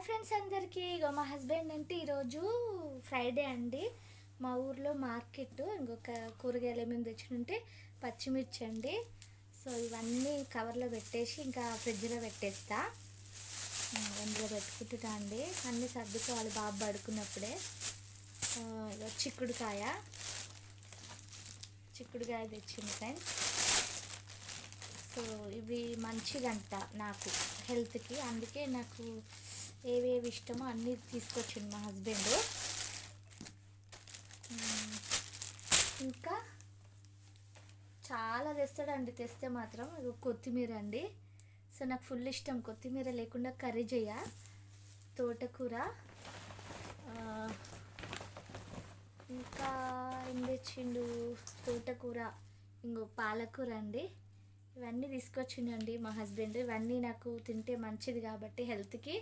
Hi friends అందరికీ. మా husband అంటే ఈరోజు ఫ్రైడే అండి. మా ఊర్లో మార్కెట్ ఇంకొక కూరగాయలు ఏమేమి తెచ్చినుంటే పచ్చిమిర్చి అండి. సో ఇవన్నీ కవర్లో పెట్టేసి ఇంకా ఫ్రిడ్జ్లో పెట్టేస్తా. అందులో పెట్టుకుంటున్నా అండి. అన్నీ సర్దుకోవాలి బాబు పడుకున్నప్పుడే. చిక్కుడుకాయ తెచ్చింది ఫ్రెండ్స్. సో ఇవి మంచిదంట నాకు హెల్త్కి, అందుకే నాకు ఏవేవి ఇష్టమో అన్నీ తీసుకొచ్చింది మా హస్బెండ్. ఇంకా చాలా తెస్తాడండి. తెస్తే మాత్రం కొత్తిమీర అండి. సో నాకు ఫుల్ ఇష్టం కొత్తిమీర లేకుండా కర్రీ చేయ. తోటకూర, ఇంకా ఏం తెచ్చిండు, తోటకూర, పాలకూర అండి. ఇవన్నీ తీసుకొచ్చిండండి మా హస్బెండ్. ఇవన్నీ నాకు తింటే మంచిది కాబట్టి హెల్త్కి.